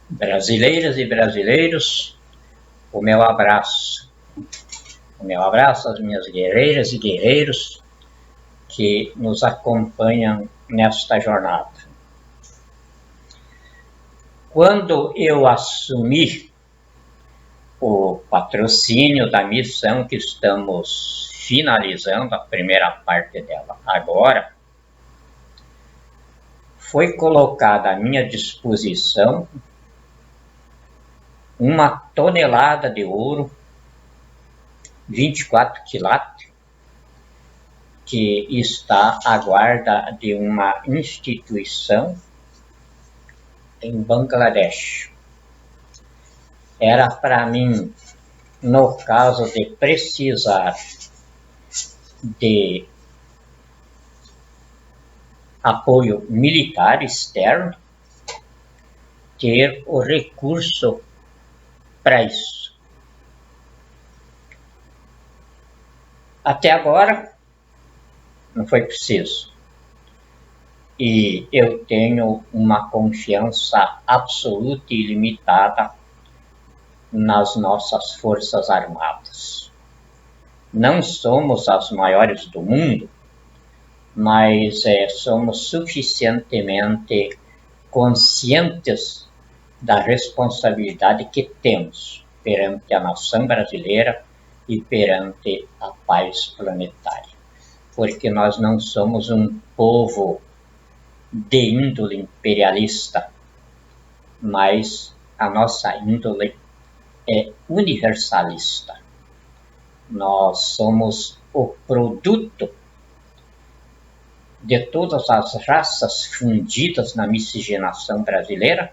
Brasileiras e brasileiros, o meu abraço. O meu abraço às minhas guerreiras e guerreiros que nos acompanham nesta jornada. Quando eu assumi o patrocínio da missão que estamos finalizando, a primeira parte dela agora, foi colocada à minha disposição 1 tonelada de ouro, 24 quilates, que está à guarda de uma instituição em Bangladesh. Era para mim, no caso de precisar de apoio militar externo, ter o recurso para isso. Até agora, não foi preciso. E eu tenho uma confiança absoluta e ilimitada nas nossas Forças Armadas. Não somos as maiores do mundo, mas somos suficientemente conscientes da responsabilidade que temos perante a nação brasileira e perante a paz planetária. Porque nós não somos um povo de índole imperialista, mas a nossa índole é universalista. Nós somos o produto de todas as raças fundidas na miscigenação brasileira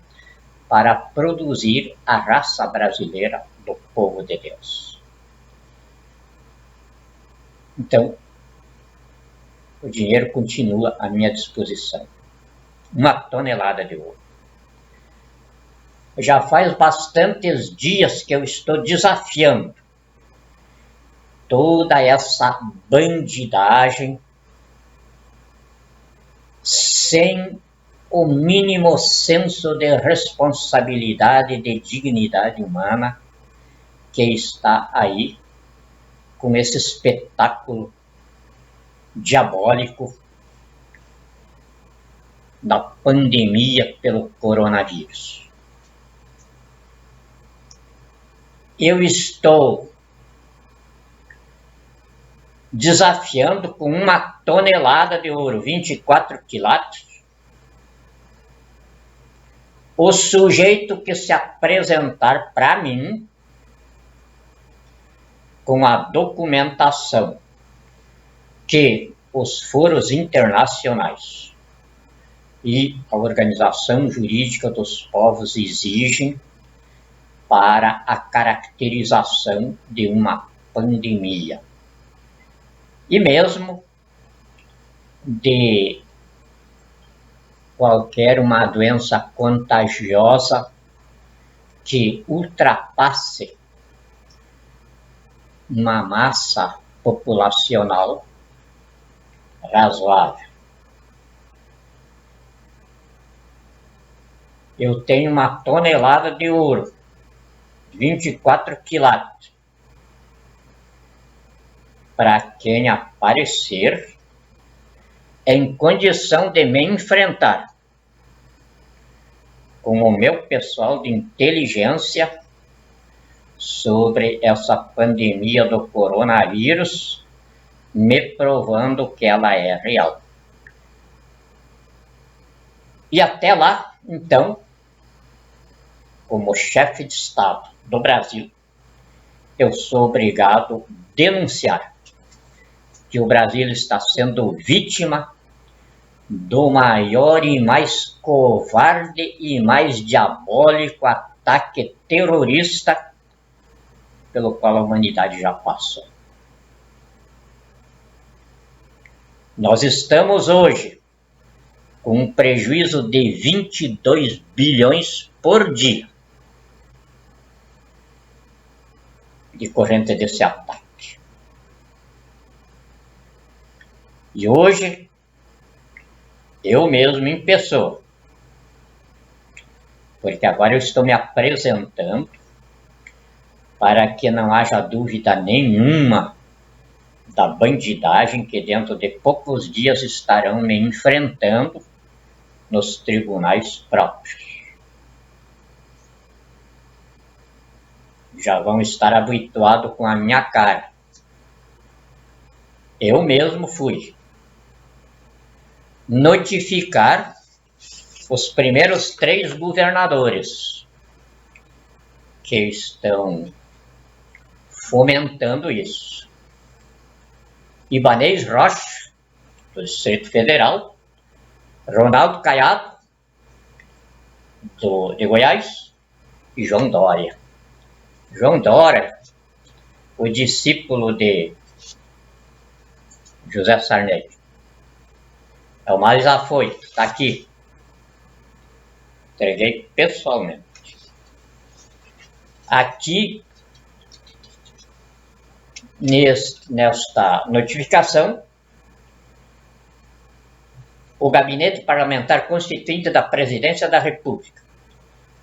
para produzir a raça brasileira do povo de Deus. Então, o dinheiro continua à minha disposição. 1 tonelada de ouro. Já faz bastantes dias que eu estou desafiando toda essa bandidagem sem o mínimo senso de responsabilidade e de dignidade humana que está aí com esse espetáculo diabólico da pandemia pelo coronavírus. Eu estou desafiando com 1 tonelada de ouro, 24 quilates, o sujeito que se apresentar para mim com a documentação que os foros internacionais e a Organização Jurídica dos Povos exigem para a caracterização de uma pandemia. E mesmo de qualquer uma doença contagiosa que ultrapasse uma massa populacional razoável. Eu tenho 1 tonelada de ouro, 24 quilates. Para quem aparecer em condição de me enfrentar com o meu pessoal de inteligência sobre essa pandemia do coronavírus, me provando que ela é real. E até lá, então, como chefe de Estado do Brasil, eu sou obrigado a denunciar que o Brasil está sendo vítima do maior e mais covarde e mais diabólico ataque terrorista pelo qual a humanidade já passou. Nós estamos hoje com um prejuízo de 22 bilhões por dia decorrente desse ataque. E hoje, eu mesmo em pessoa, porque agora eu estou me apresentando para que não haja dúvida nenhuma da bandidagem que dentro de poucos dias estarão me enfrentando nos tribunais próprios. Já vão estar habituados com a minha cara. Eu mesmo fui notificar os primeiros 3 governadores que estão fomentando isso. Ibanez Rocha, do Distrito Federal, Ronaldo Caiado, de Goiás, e João Dória. João Dória, o discípulo de José Sarney. É o mais afoito, está aqui. Entreguei pessoalmente. Aqui, nesta notificação, o Gabinete Parlamentar Constituinte da Presidência da República,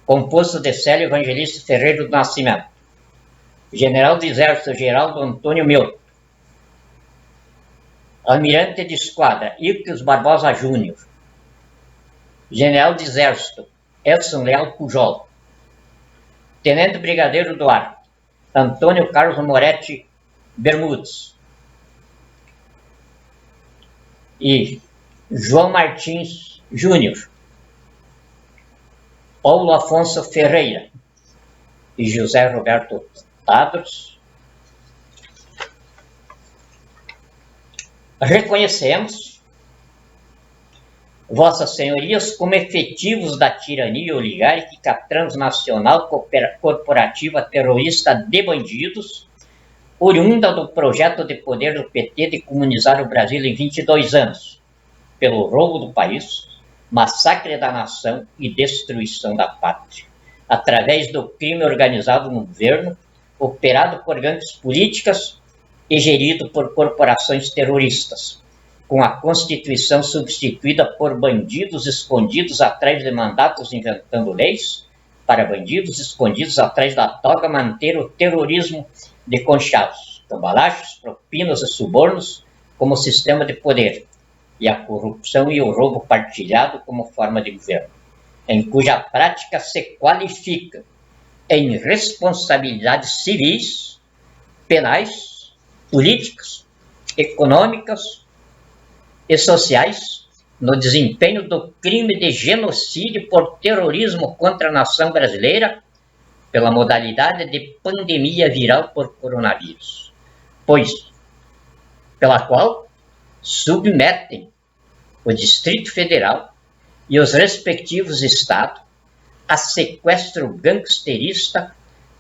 composto de Célio Evangelista Ferreira do Nascimento, General do Exército Geraldo Antônio Mioto, Almirante de Esquadra Ictus Barbosa Júnior, General do Exército Edson Leal Pujol, Tenente Brigadeiro do Ar Antônio Carlos Moretti Bermudes e João Martins Júnior, Paulo Afonso Ferreira e José Roberto Tadros, reconhecemos Vossas Senhorias como efetivos da tirania oligárquica transnacional corporativa terrorista de bandidos, oriunda do projeto de poder do PT de comunizar o Brasil em 22 anos, pelo roubo do país, massacre da nação e destruição da pátria, através do crime organizado no governo, operado por gangues políticas e gerido por corporações terroristas, com a Constituição substituída por bandidos escondidos atrás de mandatos inventando leis, para bandidos escondidos atrás da toga manter o terrorismo de conchavos, cambalachos, propinas e subornos como sistema de poder, e a corrupção e o roubo partilhado como forma de governo, em cuja prática se qualifica em responsabilidades civis, penais, políticas, econômicas e sociais no desempenho do crime de genocídio por terrorismo contra a nação brasileira pela modalidade de pandemia viral por coronavírus, pela qual submetem o Distrito Federal e os respectivos estados a sequestro gangsterista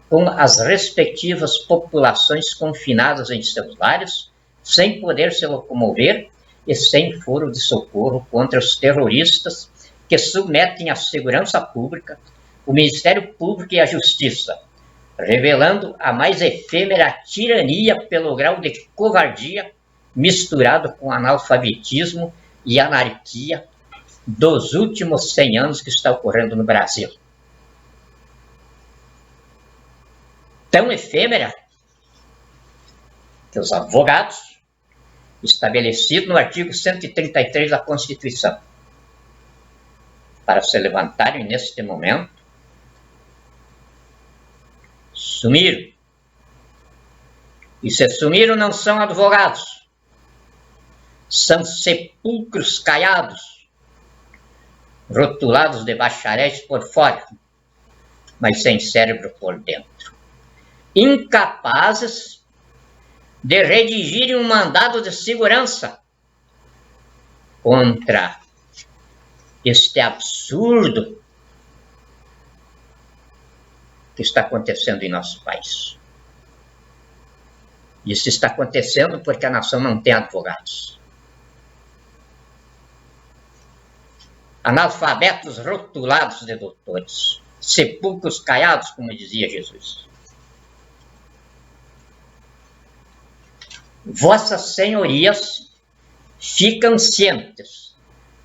com as respectivas populações confinadas em seus lares, sem poder se locomover e sem foro de socorro contra os terroristas que submetem à segurança pública, o Ministério Público e a Justiça, revelando a mais efêmera tirania pelo grau de covardia misturado com analfabetismo e anarquia dos últimos 100 anos que está ocorrendo no Brasil. Tão efêmera que os advogados, estabelecido no artigo 133 da Constituição, para se levantarem neste momento, sumiram. E se sumiram não são advogados, são sepulcros caiados, rotulados de bacharéis por fora, mas sem cérebro por dentro, incapazes de redigirem um mandado de segurança contra este absurdo que está acontecendo em nosso país. Isso está acontecendo porque a nação não tem advogados. Analfabetos rotulados de doutores, sepulcros caiados, como dizia Jesus. Vossas Senhorias ficam cientes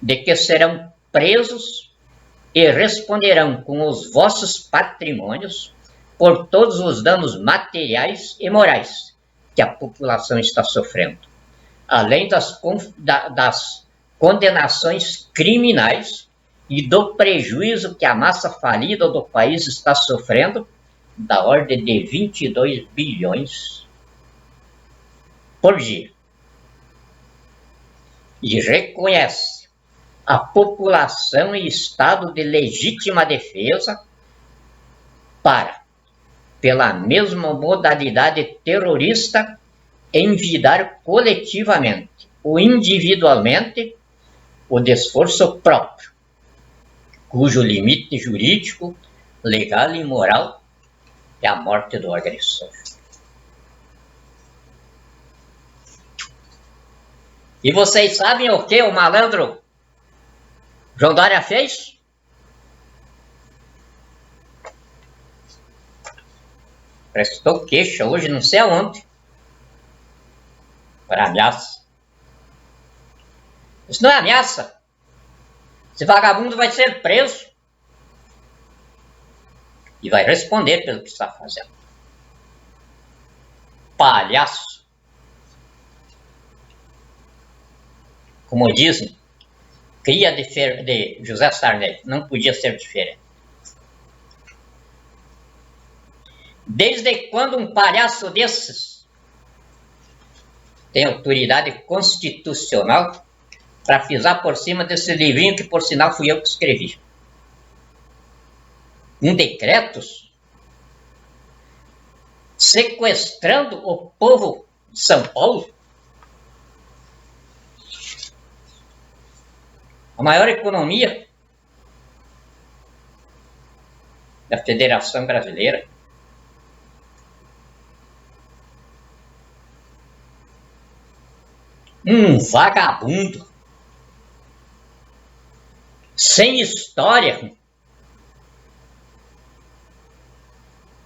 de que serão presos e responderão com os vossos patrimônios por todos os danos materiais e morais que a população está sofrendo, além das condenações criminais e do prejuízo que a massa falida do país está sofrendo, da ordem de 22 bilhões por dia. E reconhece a população em estado de legítima defesa para, pela mesma modalidade terrorista, envidar coletivamente ou individualmente o desforço próprio, cujo limite jurídico, legal e moral é a morte do agressor. E vocês sabem o que o malandro João Dória fez? Prestou queixa hoje não sei aonde para ameaça. Isso não é ameaça. Esse vagabundo vai ser preso e vai responder pelo que está fazendo. Palhaço. Como dizem, cria de José Sarney, não podia ser diferente. Desde quando um palhaço desses tem autoridade constitucional para pisar por cima desse livrinho que, por sinal, fui eu que escrevi? Um decretos sequestrando o povo de São Paulo, a maior economia da Federação Brasileira. Um vagabundo sem história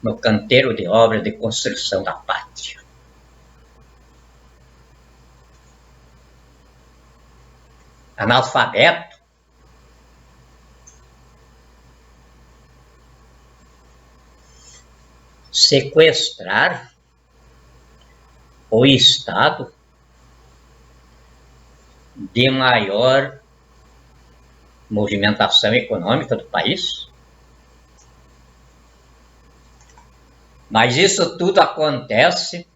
no canteiro de obra de construção da pátria. Analfabeto, sequestrar o Estado de maior movimentação econômica do país. Mas isso tudo acontece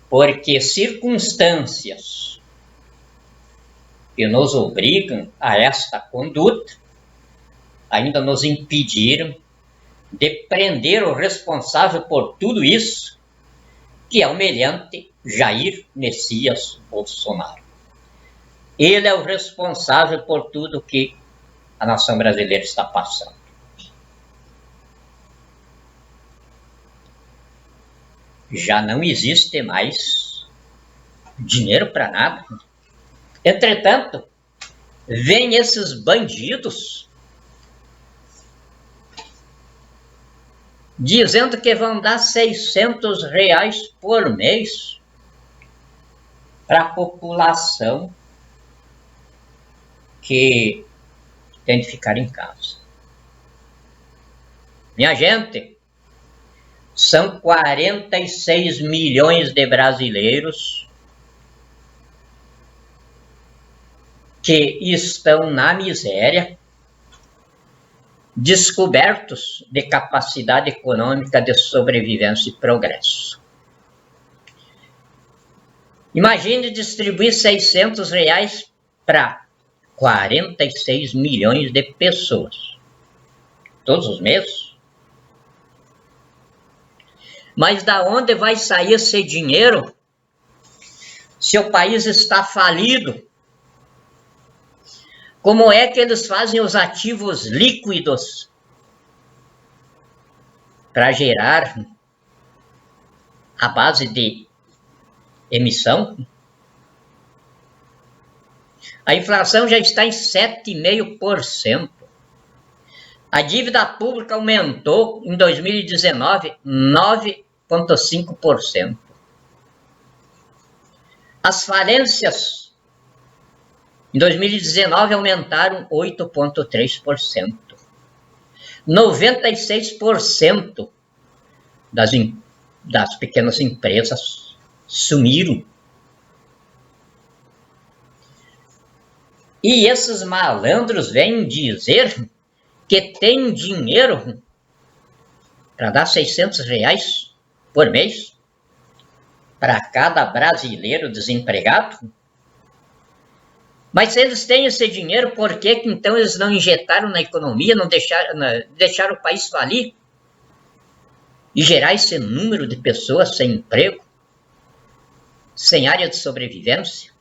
porque circunstâncias que nos obrigam a esta conduta ainda nos impediram de prender o responsável por tudo isso, que é o meliante Jair Messias Bolsonaro. Ele é o responsável por tudo que a nação brasileira está passando. Já não existe mais dinheiro para nada. Entretanto, vêm esses bandidos dizendo que vão dar R$600 por mês para a população que tem de ficar em casa. Minha gente, são 46 milhões de brasileiros que estão na miséria, descobertos de capacidade econômica de sobrevivência e progresso. Imagine distribuir R$600 para 46 milhões de pessoas, todos os meses. Mas da onde vai sair esse dinheiro se o país está falido? Como é que eles fazem os ativos líquidos para gerar a base de emissão? A inflação já está em 7,5%. A dívida pública aumentou em 2019 9,5%. As falências Em 2019 aumentaram 8,3%. 96% das pequenas empresas sumiram. E esses malandros vêm dizer que tem dinheiro para dar R$600 por mês para cada brasileiro desempregado. Mas se eles têm esse dinheiro, por que então eles não injetaram na economia, não deixaram o país falir e gerar esse número de pessoas sem emprego, sem área de sobrevivência?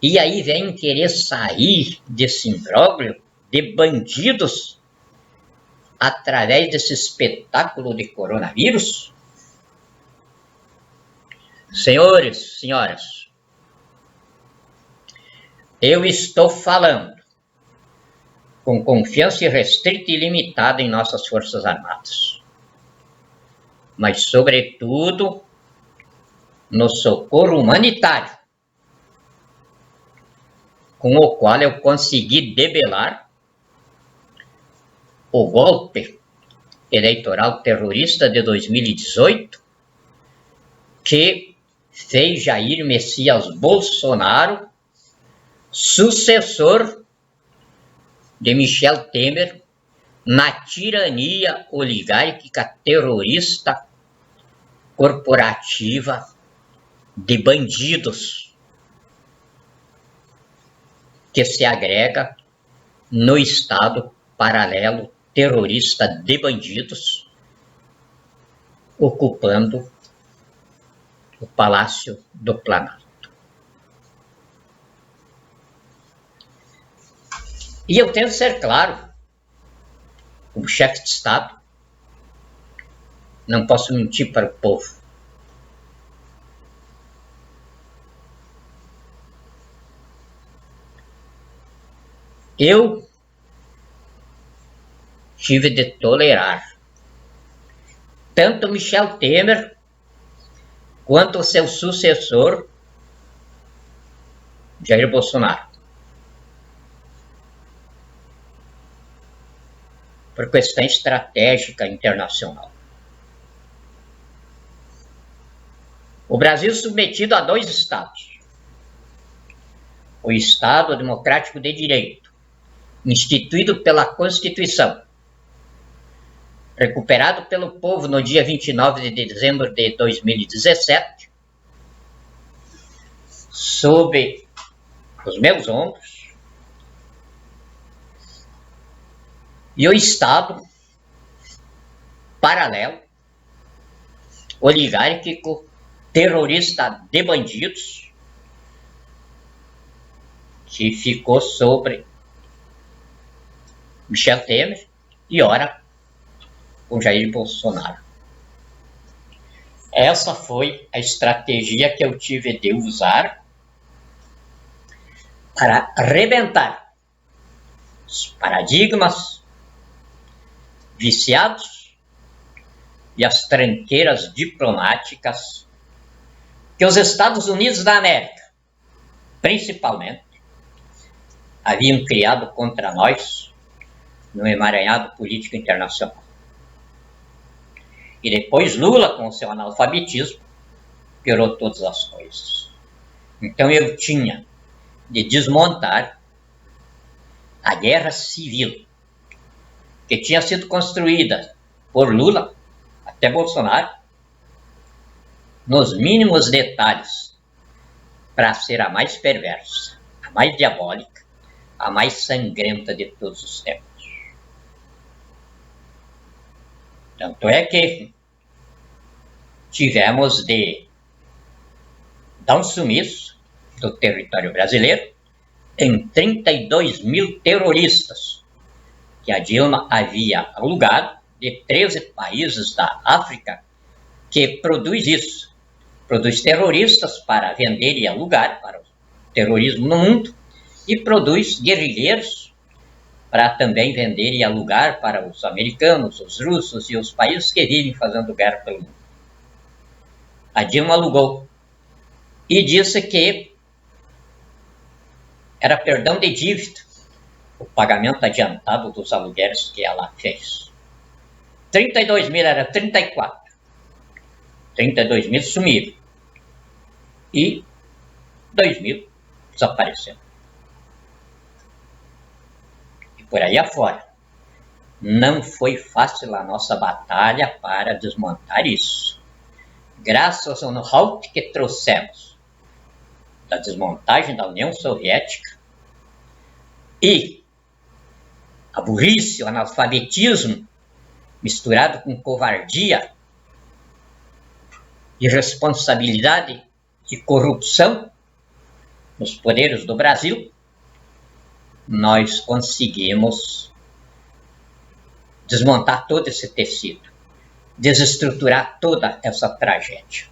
E aí vem querer sair desse imbróglio de bandidos através desse espetáculo de coronavírus? Senhores, senhoras, eu estou falando com confiança restrita e limitada em nossas Forças Armadas, mas, sobretudo, no socorro humanitário, com o qual eu consegui debelar o golpe eleitoral terrorista de 2018, que fez Jair Messias Bolsonaro sucessor de Michel Temer na tirania oligárquica terrorista corporativa de bandidos que se agrega no Estado paralelo terrorista de bandidos, ocupando o Palácio do Planalto. E eu tenho que ser claro, como chefe de Estado, não posso mentir para o povo. Eu tive de tolerar tanto Michel Temer quanto o seu sucessor, Jair Bolsonaro, por questão estratégica internacional. O Brasil submetido a dois estados: o Estado Democrático de Direito, instituído pela Constituição, recuperado pelo povo no dia 29 de dezembro de 2017, sob os meus ombros, e o Estado paralelo, oligárquico, terrorista de bandidos, que ficou sobre Michel Temer e, ora, com Jair Bolsonaro. Essa foi a estratégia que eu tive de usar para arrebentar os paradigmas viciados e as tranqueiras diplomáticas que os Estados Unidos da América, principalmente, haviam criado contra nós no emaranhado político internacional. E depois Lula, com o seu analfabetismo, piorou todas as coisas. Então eu tinha de desmontar a guerra civil que tinha sido construída por Lula até Bolsonaro, nos mínimos detalhes, para ser a mais perversa, a mais diabólica, a mais sangrenta de todos os tempos. Tanto é que tivemos de dar um sumiço do território brasileiro em 32 mil terroristas que a Dilma havia alugado de 13 países da África, que produz isso, produz terroristas para vender e alugar para o terrorismo no mundo, e produz guerrilheiros para também vender e alugar para os americanos, os russos e os países que vivem fazendo guerra pelo mundo. A Dilma alugou e disse que era perdão de dívida, o pagamento adiantado dos aluguéis que ela fez. 32 mil era 34. 32 mil sumiram. E 2 mil desapareceram. E por aí afora. Não foi fácil a nossa batalha para desmontar isso. Graças ao know-how que trouxemos da desmontagem da União Soviética e a burrice, o analfabetismo misturado com covardia, irresponsabilidade e corrupção nos poderes do Brasil, nós conseguimos desmontar todo esse tecido, desestruturar toda essa tragédia,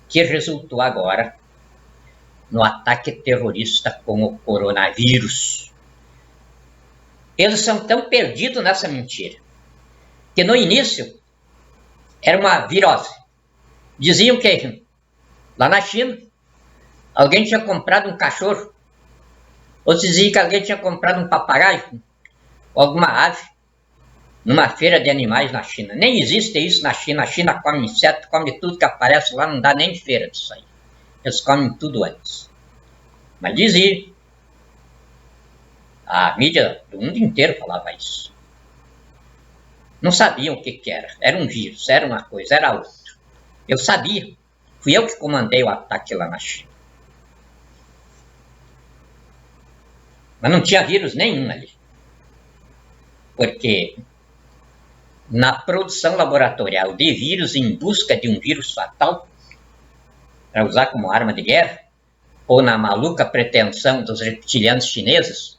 que resultou agora no ataque terrorista com o coronavírus. Eles são tão perdidos nessa mentira, que no início era uma virose. Diziam que lá na China alguém tinha comprado um cachorro, ou diziam que alguém tinha comprado um papagaio, ou alguma ave, numa feira de animais na China. Nem existe isso na China. A China come inseto, come tudo que aparece lá, não dá nem feira disso aí. Eles comem tudo antes. Mas dizia. A mídia do mundo inteiro falava isso. Não sabiam o que era. Era um vírus, era uma coisa, era outra. Eu sabia. Fui eu que comandei o ataque lá na China. Mas não tinha vírus nenhum ali. Porque na produção laboratorial de vírus em busca de um vírus fatal, para usar como arma de guerra, ou na maluca pretensão dos reptilianos chineses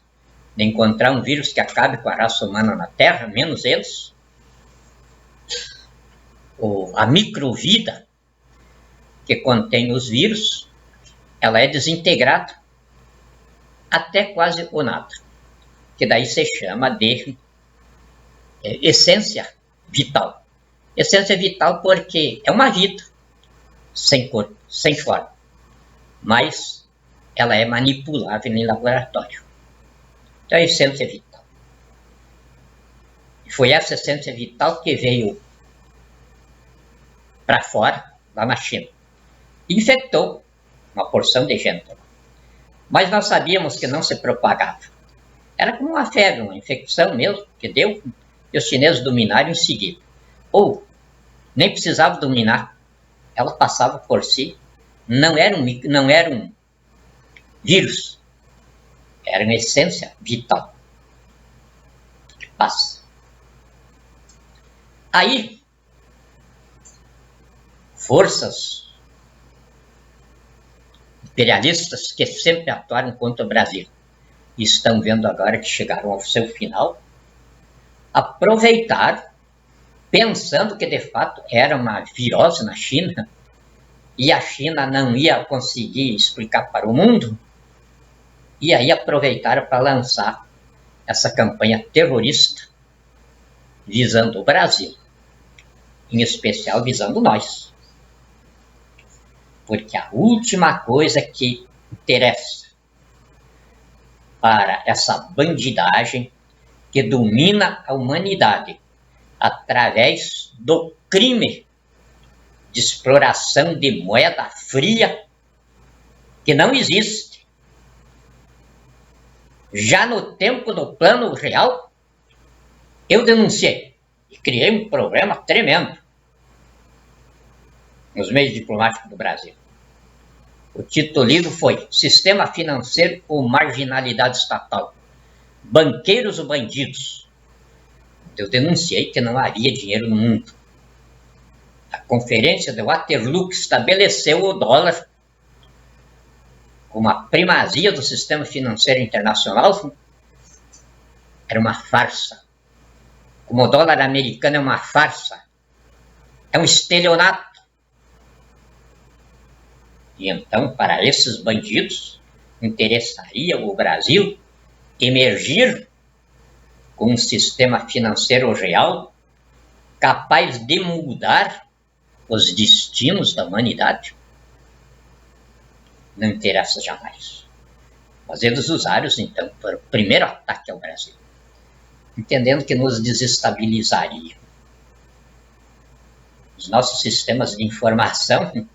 de encontrar um vírus que acabe com a raça humana na Terra, menos eles, ou a microvida que contém os vírus, ela é desintegrada até quase o nada, que daí se chama de essência vital. Essência vital porque é uma vida sem corpo, sem forma, mas ela é manipulável em laboratório. Então, a essência vital. E foi essa essência vital que veio para fora, lá na China. Infectou uma porção de gente. Mas nós sabíamos que não se propagava. Era como uma febre, uma infecção mesmo, que deu, e os chineses dominaram em seguida. Ou nem precisava dominar, ela passava por si. Não era um vírus, era uma essência vital que passa. Aí, forças imperialistas que sempre atuaram contra o Brasil e estão vendo agora que chegaram ao seu final, aproveitaram, pensando que de fato era uma virose na China e a China não ia conseguir explicar para o mundo, e aí aproveitaram para lançar essa campanha terrorista visando o Brasil, em especial visando nós. Porque a última coisa que interessa para essa bandidagem que domina a humanidade através do crime de exploração de moeda fria, que não existe. Já no tempo do Plano Real, eu denunciei e criei um problema tremendo nos meios diplomáticos do Brasil. O título do livro foi Sistema Financeiro ou Marginalidade Estatal? Banqueiros ou bandidos? Eu denunciei que não havia dinheiro no mundo. A conferência de Waterloo que estabeleceu o dólar como a primazia do sistema financeiro internacional era uma farsa. Como o dólar americano é uma farsa. É um estelionato. E então, para esses bandidos, interessaria o Brasil emergir com um sistema financeiro real capaz de mudar os destinos da humanidade? não interessa jamais. Mas eles usaram, então, para o primeiro ataque ao Brasil, entendendo que nos desestabilizaria. Os nossos sistemas de informação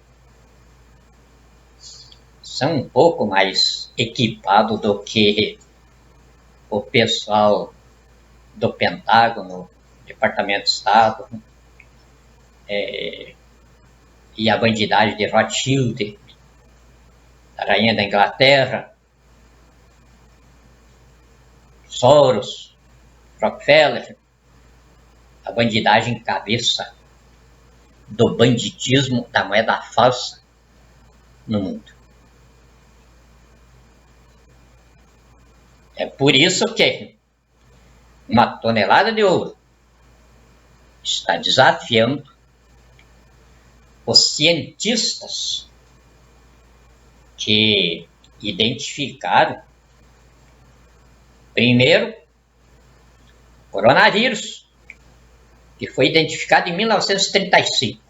são um pouco mais equipados do que o pessoal do Pentágono, Departamento de Estado, e a bandidagem de Rothschild, a rainha da Inglaterra, Soros, Rockefeller, a bandidagem cabeça do banditismo da moeda falsa no mundo. É por isso que uma tonelada de ouro está desafiando os cientistas que identificaram, primeiro, coronavírus, que foi identificado em 1935.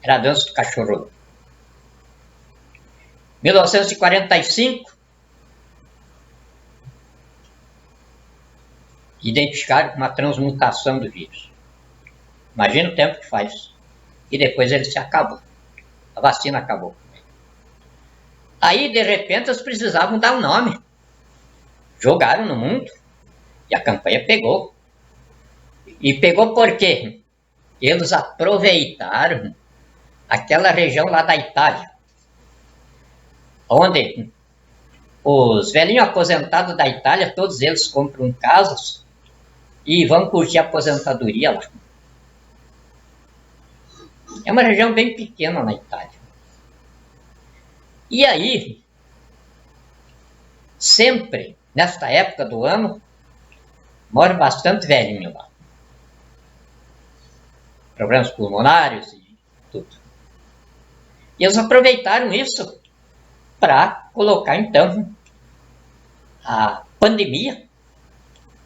Era a doença do cachorro. 1945, identificaram uma transmutação do vírus. Imagina o tempo que faz. E depois ele se acabou. A vacina acabou. Aí, de repente, eles precisavam dar um nome. Jogaram no mundo. E a campanha pegou. E pegou por quê? Eles aproveitaram aquela região lá da Itália, onde os velhinhos aposentados da Itália, todos eles compram casas e vão curtir a aposentadoria lá. É uma região bem pequena na Itália. E aí, sempre, nesta época do ano, mora bastante velhinho lá. Problemas pulmonares e tudo. E eles aproveitaram isso para colocar, então, a pandemia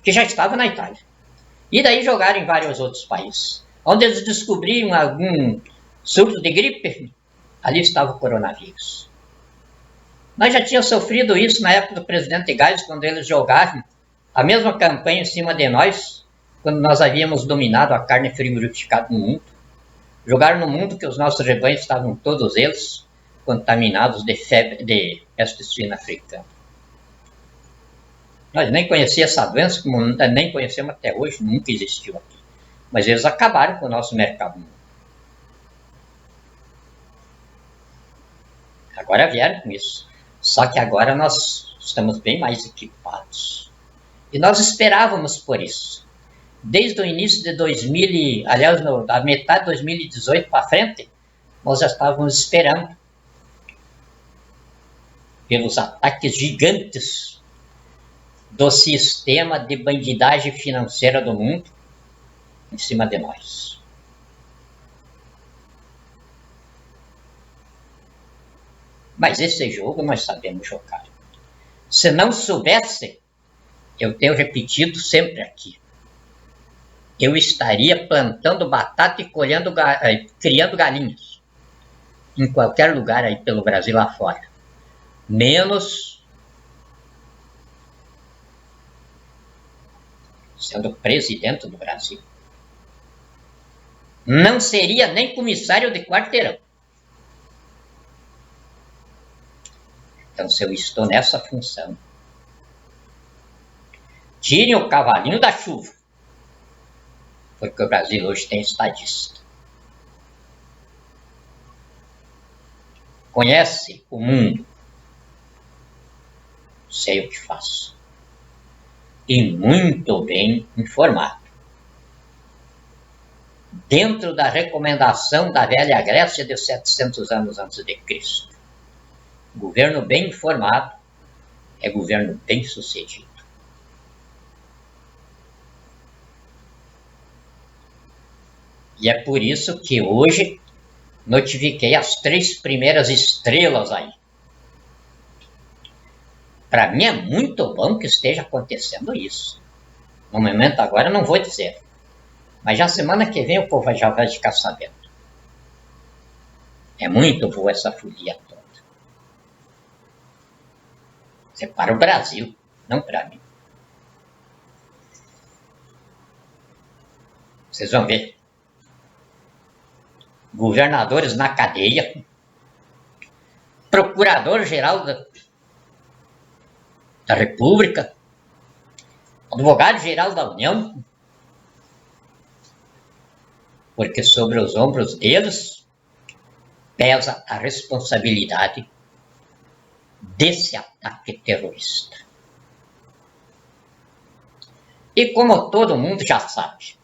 que já estava na Itália. E daí jogaram em vários outros países. Onde eles descobriram algum surto de gripe, ali estava o coronavírus. Nós já tínhamos sofrido isso na época do presidente Geisel, quando eles jogaram a mesma campanha em cima de nós, quando nós havíamos dominado a carne frigorificada no mundo. Jogaram no mundo que os nossos rebanhos estavam todos eles contaminados de febre, de peste suína africana. Nós nem conhecíamos essa doença, como nem conhecemos até hoje, nunca existiu aqui. Mas eles acabaram com o nosso mercado. Agora vieram com isso. Só que agora nós estamos bem mais equipados. E nós esperávamos por isso. Desde o início de 2000, aliás, da metade de 2018 para frente, nós já estávamos esperando pelos ataques gigantes do sistema de bandidagem financeira do mundo em cima de nós. Mas esse jogo nós sabemos jogar. Se não soubesse, eu tenho repetido sempre aqui, eu estaria plantando batata e criando galinhas em qualquer lugar aí pelo Brasil lá fora. Menos sendo presidente do Brasil. Não seria nem comissário de quarteirão. Então, se eu estou nessa função, tirem o cavalinho da chuva, porque o Brasil hoje tem estadista. Conhece o mundo, sei o que faço. E muito bem informado. Dentro da recomendação da velha Grécia de 700 anos antes de Cristo. Governo bem informado é governo bem sucedido. E é por isso que hoje notifiquei as 3 primeiras estrelas aí. Para mim é muito bom que esteja acontecendo isso. No momento agora eu não vou dizer. Mas já semana que vem o povo já vai ficar sabendo. É muito boa essa folia toda. Isso é para o Brasil, não para mim. Vocês vão ver. Governadores na cadeia, procurador-geral da República, advogado-geral da União, porque sobre os ombros deles pesa a responsabilidade desse ataque terrorista. E como todo mundo já sabe,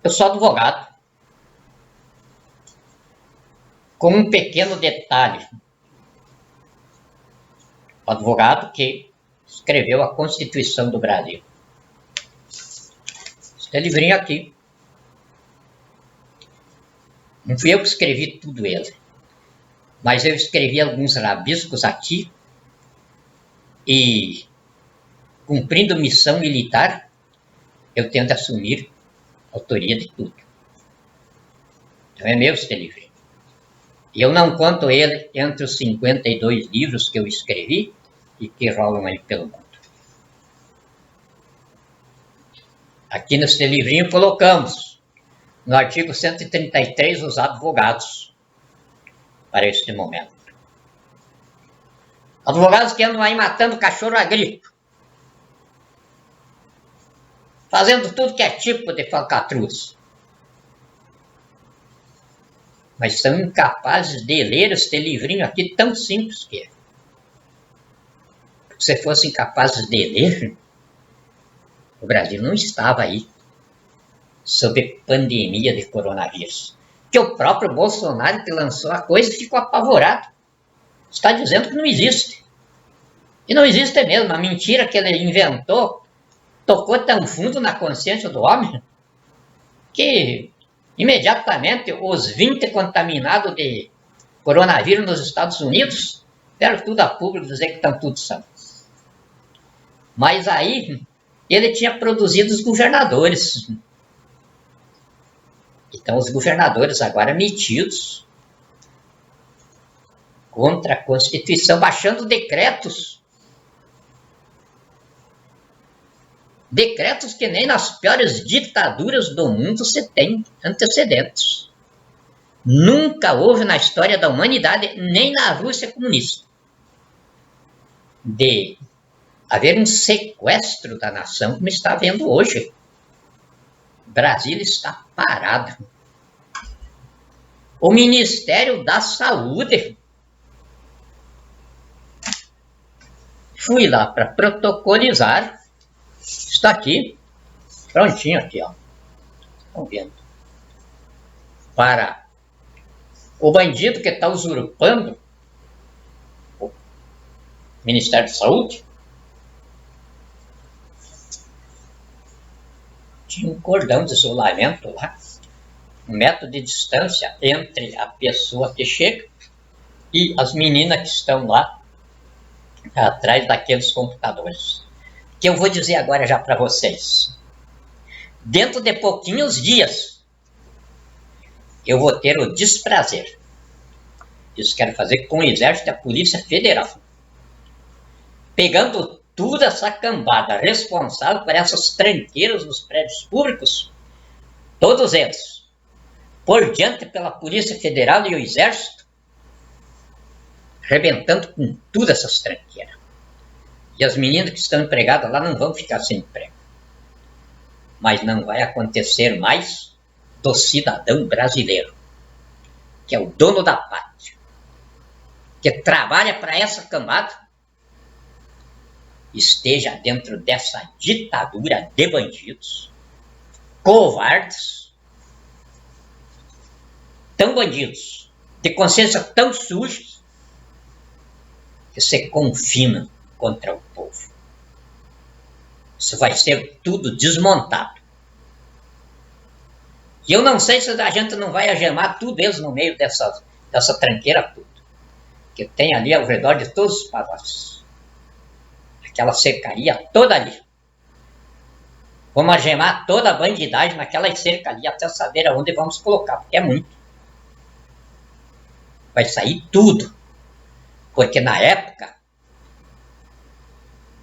eu sou advogado, com um pequeno detalhe. O advogado que escreveu a Constituição do Brasil. Esse livrinho aqui. Não fui eu que escrevi tudo ele, mas eu escrevi alguns rabiscos aqui e, cumprindo missão militar, eu tento assumir a autoria de tudo. Então é meu este livrinho. E eu não conto ele entre os 52 livros que eu escrevi e que rolam aí pelo mundo. Aqui neste livrinho colocamos, no artigo 133, os advogados para este momento. Advogados que andam aí matando cachorro a grito, fazendo tudo que é tipo de falcatruz, mas são incapazes de ler este livrinho aqui tão simples que é. Se fossem capazes de ler, o Brasil não estava aí sob pandemia de coronavírus. Que o próprio Bolsonaro que lançou a coisa ficou apavorado. Está dizendo que não existe. E não existe mesmo. A mentira que ele inventou tocou tão fundo na consciência do homem que imediatamente os 20 contaminados de coronavírus nos Estados Unidos deram tudo a público dizer que estão tudo sãos. Mas aí ele tinha produzido os governadores. Então os governadores agora metidos contra a Constituição, baixando decretos. Decretos que nem nas piores ditaduras do mundo se tem antecedentes. Nunca houve na história da humanidade, nem na Rússia comunista, de haver um sequestro da nação como está havendo hoje. O Brasil está parado. O Ministério da Saúde. Fui lá para protocolizar. Está aqui, prontinho aqui, ó. Estão vendo? Para o bandido que está usurpando o Ministério da Saúde. Tinha um cordão de isolamento lá, 1 metro de distância entre a pessoa que chega e as meninas que estão lá atrás daqueles computadores. Que eu vou dizer agora já para vocês. Dentro de pouquinhos dias, eu vou ter o desprazer. Isso quero fazer com o Exército e a Polícia Federal. Pegando toda essa cambada responsável por essas tranqueiras nos prédios públicos, todos eles, por diante pela Polícia Federal e o Exército, arrebentando com todas essas tranqueiras. E as meninas que estão empregadas lá não vão ficar sem emprego. Mas não vai acontecer mais do cidadão brasileiro, que é o dono da pátria, que trabalha para essa cambada, esteja dentro dessa ditadura de bandidos, covardes, tão bandidos, de consciência tão suja, que se confinam contra o povo. Isso vai ser tudo desmontado. E eu não sei se a gente não vai algemar tudo eles no meio dessa tranqueira toda, que tem ali ao redor de todos os palácios. Aquela cercaria toda ali. Vamos algemar toda a bandidagem naquela cerca ali, até saber aonde vamos colocar, porque é muito. Vai sair tudo. Porque na época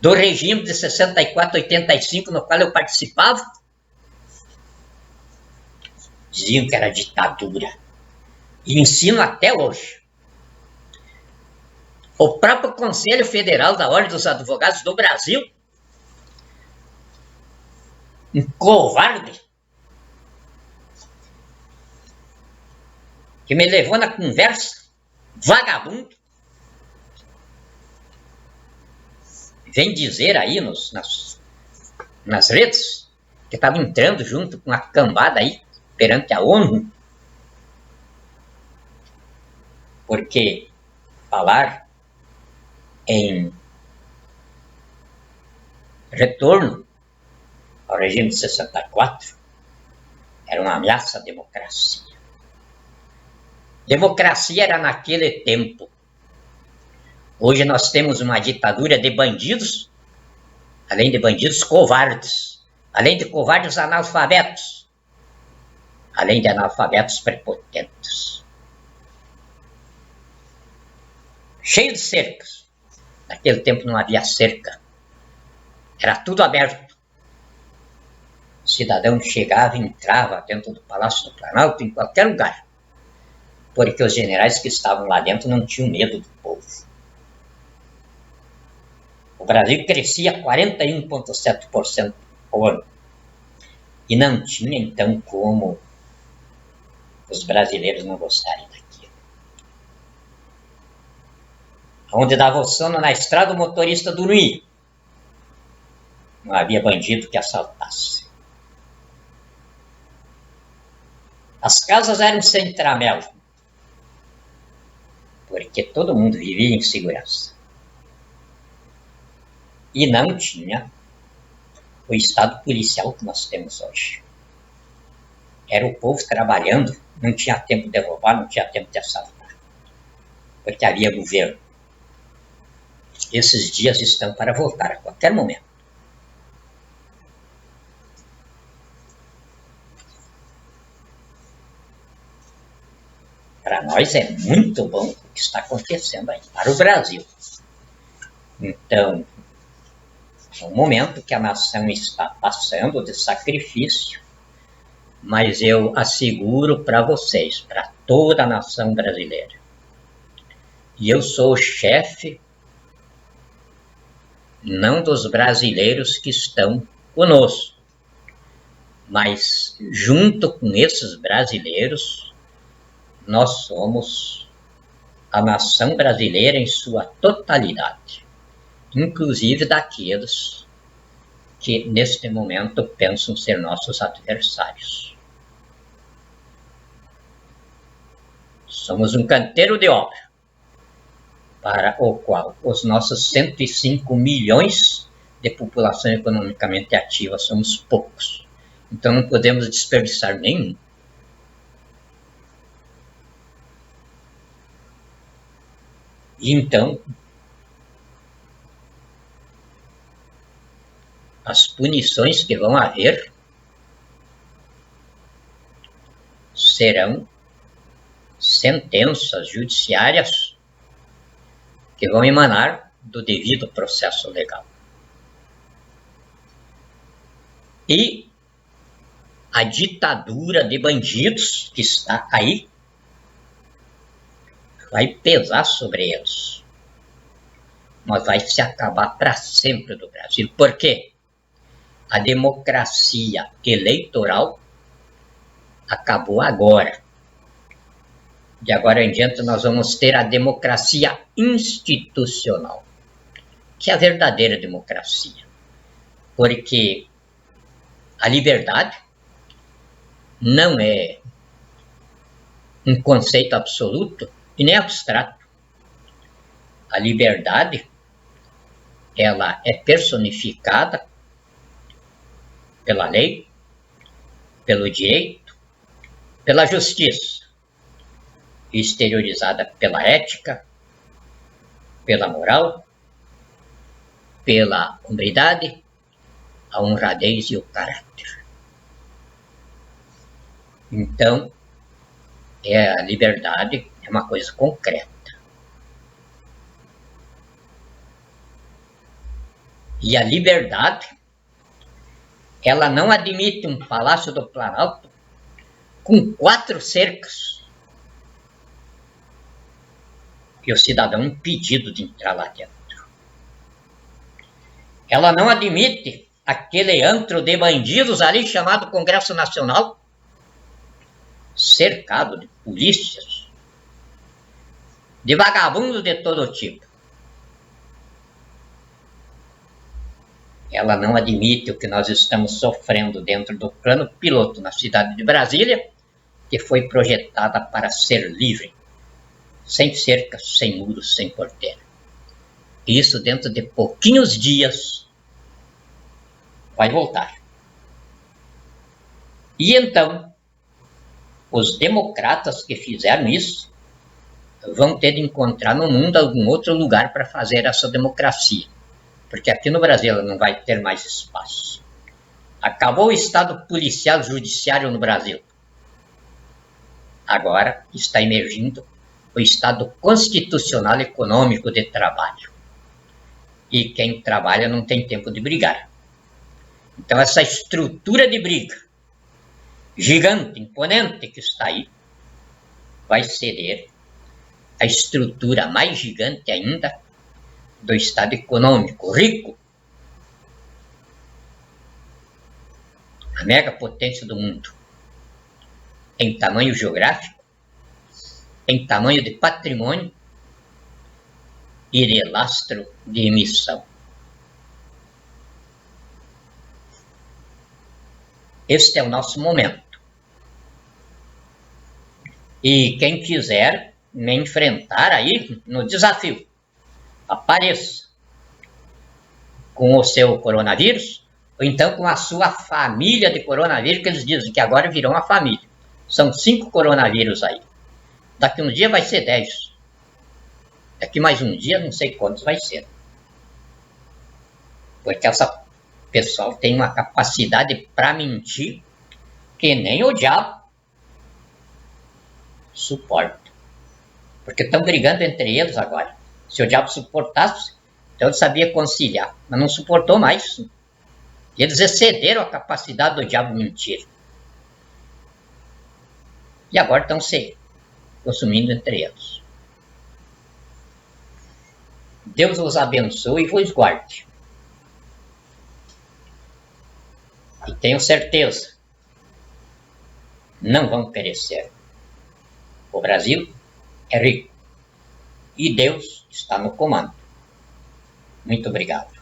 do regime de 64 a 85, no qual eu participava, diziam que era ditadura. E ensino até hoje. O próprio Conselho Federal da Ordem dos Advogados do Brasil, um covarde, que me levou na conversa, vagabundo, vem dizer aí nas redes que estava entrando junto com a cambada aí perante a ONU, porque falar em retorno ao regime de 64 era uma ameaça à democracia. Democracia era naquele tempo. Hoje nós temos uma ditadura de bandidos, além de bandidos covardes, além de covardes analfabetos, além de analfabetos prepotentes. Cheio de cercas. Naquele tempo não havia cerca. Era tudo aberto. O cidadão chegava e entrava dentro do Palácio do Planalto, em qualquer lugar, porque os generais que estavam lá dentro não tinham medo do povo. O Brasil crescia 41,7% ao ano. E não tinha, então, como os brasileiros não gostarem daquilo. Onde dava o sono na estrada, o motorista dormia. Não havia bandido que assaltasse. As casas eram sem tramelo, porque todo mundo vivia em segurança. E não tinha o estado policial que nós temos hoje. Era o povo trabalhando, não tinha tempo de roubar, não tinha tempo de assaltar, porque havia governo. Esses dias estão para voltar a qualquer momento. Para nós é muito bom o que está acontecendo aí, para o Brasil. Então, é um momento que a nação está passando de sacrifício, mas eu asseguro para vocês, para toda a nação brasileira, e eu sou o chefe não dos brasileiros que estão conosco, mas junto com esses brasileiros, nós somos a nação brasileira em sua totalidade, inclusive daqueles que neste momento pensam ser nossos adversários. Somos um canteiro de obra, para o qual os nossos 105 milhões de população economicamente ativa somos poucos. Então não podemos desperdiçar nenhum. E então, as punições que vão haver serão sentenças judiciárias que vão emanar do devido processo legal. E a ditadura de bandidos que está aí vai pesar sobre eles. Mas vai se acabar para sempre do Brasil. Por quê? A democracia eleitoral acabou agora. De agora em diante nós vamos ter a democracia institucional, que é a verdadeira democracia. Porque a liberdade não é um conceito absoluto e nem abstrato. A liberdade, ela é personificada pela lei, pelo direito, pela justiça, exteriorizada pela ética, pela moral, pela hombridade, a honradez e o caráter. Então, a liberdade é uma coisa concreta. E a liberdade, ela não admite um Palácio do Planalto com 4 cercas e o cidadão impedido de entrar lá dentro. Ela não admite aquele antro de bandidos ali chamado Congresso Nacional, cercado de polícias, de vagabundos de todo tipo. Ela não admite o que nós estamos sofrendo dentro do plano piloto na cidade de Brasília, que foi projetada para ser livre, sem cercas, sem muros, sem porteira. Isso dentro de pouquinhos dias vai voltar. E então, os democratas que fizeram isso vão ter de encontrar no mundo algum outro lugar para fazer essa democracia. Porque aqui no Brasil ela não vai ter mais espaço. Acabou o Estado policial judiciário no Brasil. Agora está emergindo o Estado constitucional econômico de trabalho. E quem trabalha não tem tempo de brigar. Então essa estrutura de briga gigante, imponente que está aí, vai ceder a estrutura mais gigante ainda do Estado econômico, rico, a mega potência do mundo, em tamanho geográfico, em tamanho de patrimônio e de lastro de emissão. Este é o nosso momento. E quem quiser me enfrentar aí no desafio, apareça com o seu coronavírus, ou então com a sua família de coronavírus, que eles dizem que agora virou uma família. São 5 coronavírus aí. Daqui um dia vai ser 10. Daqui mais um dia, não sei quantos vai ser. Porque essa pessoal tem uma capacidade para mentir que nem o diabo suporta. Porque estão brigando entre eles agora. Se o diabo suportasse, então ele sabia conciliar, mas não suportou mais. Eles excederam a capacidade do diabo mentir. E agora estão se consumindo entre eles. Deus os abençoe e vos guarde. E tenho certeza, não vão perecer. O Brasil é rico e Deus está no comando. Muito obrigado.